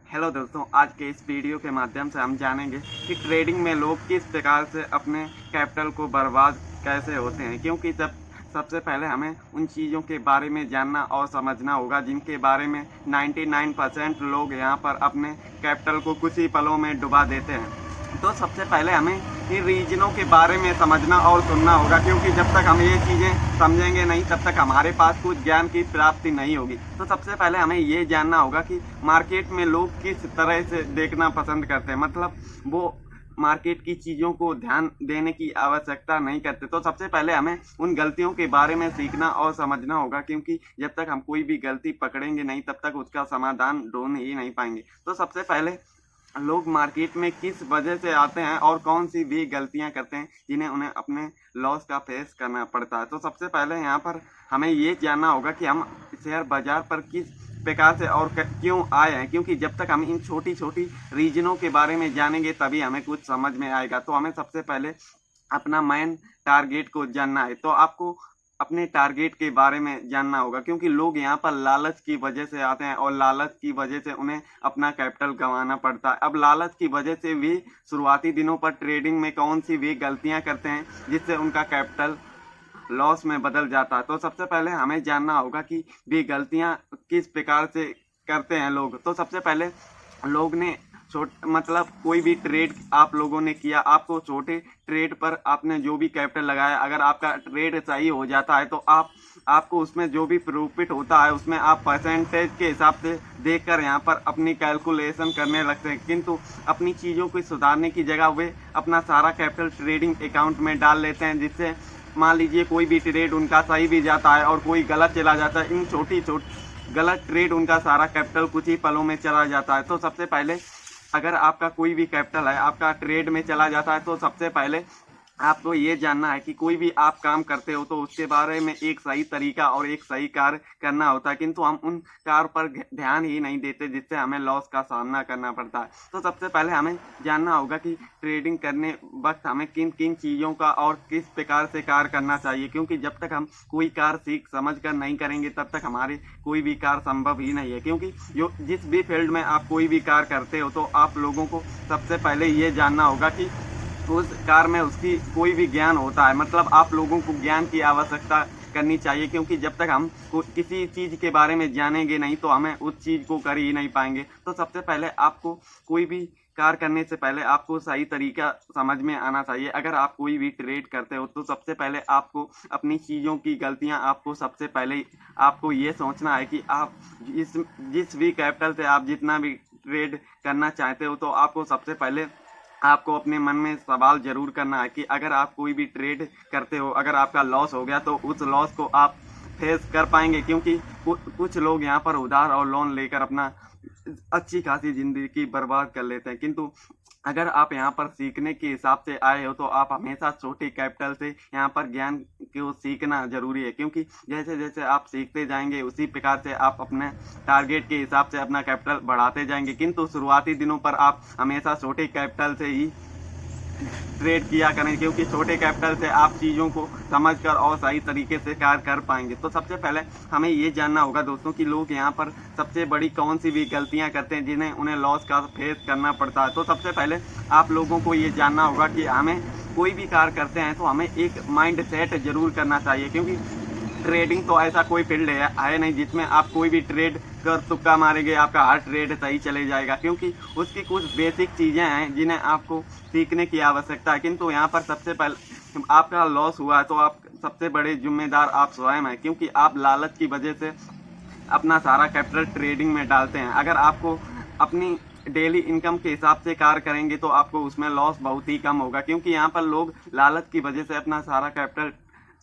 Hello दोस्तों, आज के इस वीडियो के माध्यम से हम जानेंगे कि ट्रेडिंग में लोग किस प्रकार से अपने कैपिटल को बर्बाद कैसे होते हैं। क्योंकि जब सबसे पहले हमें उन चीज़ों के बारे में जानना और समझना होगा जिनके बारे में 99% लोग यहाँ पर अपने कैपिटल को कुछ ही पलों में डुबा देते हैं। तो सबसे पहले हमें इन रीजनों के बारे में समझना और सुनना होगा, क्योंकि जब तक हम ये चीज़ें समझेंगे नहीं तब तक हमारे पास कुछ ज्ञान की प्राप्ति नहीं होगी। तो सबसे पहले हमें ये जानना होगा कि मार्केट में लोग किस तरह से देखना पसंद करते हैं, मतलब वो मार्केट की चीज़ों को ध्यान देने की आवश्यकता नहीं करते। तो सबसे पहले हमें उन गलतियों के बारे में सीखना और समझना होगा, क्योंकि जब तक हम कोई भी गलती पकड़ेंगे नहीं तब तक उसका समाधान ढूंढ ही नहीं पाएंगे। तो सबसे पहले लोग मार्केट में किस वजह से आते हैं और कौन सी भी गलतियां करते हैं जिन्हें उन्हें अपने लॉस का फेस करना पड़ता है। तो सबसे पहले यहाँ पर हमें ये जानना होगा कि हम शेयर बाजार पर किस प्रकार से और क्यों आए हैं, क्योंकि जब तक हम इन छोटी छोटी रीजनों के बारे में जानेंगे तभी हमें कुछ समझ में आएगा। तो हमें सबसे पहले अपना मेन टारगेट को जानना है। तो आपको अपने टारगेट के बारे में जानना होगा, क्योंकि लोग यहाँ पर लालच की वजह से आते हैं और लालच की वजह से उन्हें अपना कैपिटल गंवाना पड़ता है। अब लालच की वजह से भी शुरुआती दिनों पर ट्रेडिंग में कौन सी भी गलतियाँ करते हैं जिससे उनका कैपिटल लॉस में बदल जाता है। तो सबसे पहले हमें जानना होगा कि वे गलतियाँ किस प्रकार से करते हैं लोग। तो सबसे पहले लोग ने मतलब कोई भी ट्रेड आप लोगों ने किया, आपको छोटे ट्रेड पर आपने जो भी कैपिटल लगाया, अगर आपका ट्रेड सही हो जाता है तो आपको उसमें जो भी प्रॉफिट होता है उसमें आप परसेंटेज के हिसाब से देखकर यहाँ पर अपनी कैलकुलेशन करने लगते हैं। किंतु अपनी चीज़ों को सुधारने की जगह वे अपना सारा कैपिटल ट्रेडिंग अकाउंट में डाल लेते हैं, जिससे मान लीजिए कोई भी ट्रेड उनका सही भी जाता है और कोई गलत चला जाता है। इन छोटी गलत ट्रेड उनका सारा कैपिटल कुछ ही पलों में चला जाता है। तो सबसे पहले अगर आपका कोई भी कैपिटल है आपका ट्रेड में चला जाता है तो सबसे पहले आपको ये जानना है कि कोई भी आप काम करते हो तो उसके बारे में एक सही तरीका और एक सही कार्य करना होता है, किंतु हम उन कार्य पर ध्यान ही नहीं देते जिससे हमें लॉस का सामना करना पड़ता है। तो सबसे पहले हमें जानना होगा कि ट्रेडिंग करने वक्त हमें किन किन चीज़ों का और किस प्रकार से कार्य करना चाहिए, क्योंकि जब तक हम कोई कार्य सीख समझ कर नहीं करेंगे तब तक हमारे कोई भी कार्य संभव ही नहीं है। क्योंकि जिस भी फील्ड में आप कोई भी कार्य करते हो तो आप लोगों को सबसे पहले ये जानना होगा कि उस कार में उसकी कोई भी ज्ञान होता है, मतलब आप लोगों को ज्ञान की आवश्यकता करनी चाहिए। क्योंकि जब तक हम किसी चीज़ के बारे में जानेंगे नहीं तो हमें उस चीज़ को कर ही नहीं पाएंगे। तो सबसे पहले आपको कोई भी कार्य करने से पहले आपको सही तरीका समझ में आना चाहिए। अगर आप कोई भी ट्रेड करते हो तो सबसे पहले आपको अपनी चीज़ों की गलतियां आपको सबसे पहले आपको ये सोचना है कि आप जिस भी कैपिटल से आप जितना भी ट्रेड करना चाहते हो तो आपको सबसे पहले आपको अपने मन में सवाल जरूर करना है कि अगर आप कोई भी ट्रेड करते हो, अगर आपका लॉस हो गया तो उस लॉस को आप फेस कर पाएंगे। क्योंकि कुछ लोग यहाँ पर उधार और लोन लेकर अपना अच्छी खासी जिंदगी बर्बाद कर लेते हैं, किंतु अगर आप यहाँ पर सीखने के हिसाब से आए हो तो आप हमेशा छोटे कैपिटल से यहाँ पर ज्ञान को सीखना जरूरी है। क्योंकि जैसे जैसे आप सीखते जाएंगे उसी प्रकार से आप अपने टारगेट के हिसाब से अपना कैपिटल बढ़ाते जाएंगे। किंतु शुरुआती दिनों पर आप हमेशा छोटे कैपिटल से ही ट्रेड किया करें, क्योंकि छोटे कैपिटल से आप चीज़ों को समझकर और सही तरीके से कार्य कर पाएंगे। तो सबसे पहले हमें ये जानना होगा दोस्तों कि लोग यहाँ पर सबसे बड़ी कौन सी भी गलतियाँ करते हैं जिन्हें उन्हें लॉस का फेस करना पड़ता है। तो सबसे पहले आप लोगों को ये जानना होगा कि हमें कोई भी कार्य करते हैं तो हमें एक माइंड सेट जरूर करना चाहिए। क्योंकि ट्रेडिंग तो ऐसा कोई फील्ड है नहीं जिसमें आप कोई भी ट्रेड कर तुक्का मारेंगे आपका हर ट्रेड सही चले जाएगा। क्योंकि उसकी कुछ बेसिक चीज़ें हैं जिन्हें आपको सीखने की आवश्यकता है। किंतु यहाँ पर सबसे पहले आपका लॉस हुआ है तो आप सबसे बड़े जिम्मेदार आप स्वयं हैं, क्योंकि आप लालच की वजह से अपना सारा कैपिटल ट्रेडिंग में डालते हैं। अगर आपको अपनी डेली इनकम के हिसाब से कार्य करेंगे तो आपको उसमें लॉस बहुत ही कम होगा। क्योंकि यहाँ पर लोग लालच की वजह से अपना सारा कैपिटल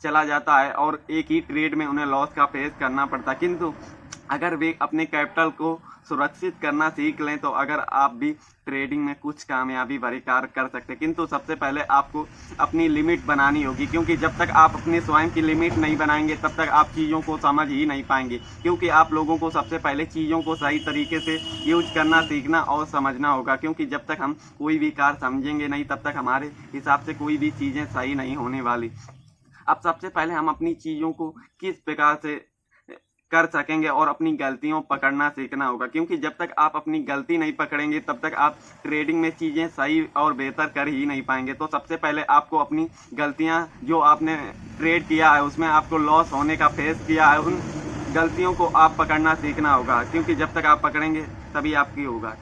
चला जाता है और एक ही ट्रेड में उन्हें लॉस का फेस करना पड़ता है। किंतु अगर वे अपने कैपिटल को सुरक्षित करना सीख लें तो अगर आप भी ट्रेडिंग में कुछ कामयाबी भरे कार्य कर सकते हैं। किंतु सबसे पहले आपको अपनी लिमिट बनानी होगी, क्योंकि जब तक आप अपनी स्वयं की लिमिट नहीं बनाएंगे तब तक आप चीज़ों को समझ ही नहीं पाएंगे। क्योंकि आप लोगों को सबसे पहले चीज़ों को सही तरीके से यूज करना सीखना और समझना होगा। क्योंकि जब तक हम कोई भी कार्य समझेंगे नहीं तब तक हमारे हिसाब से कोई भी चीज़ें सही नहीं होने वाली। अब सबसे पहले हम अपनी चीज़ों को किस प्रकार से कर सकेंगे और अपनी गलतियों पकड़ना सीखना होगा, क्योंकि जब तक आप अपनी गलती नहीं पकड़ेंगे तब तक आप ट्रेडिंग में चीज़ें सही और बेहतर कर ही नहीं पाएंगे। तो सबसे पहले आपको अपनी गलतियां जो आपने ट्रेड किया है उसमें आपको लॉस होने का फेस किया है, उन गलतियों को आप पकड़ना सीखना होगा, क्योंकि जब तक आप पकड़ेंगे तभी आपकी होगा।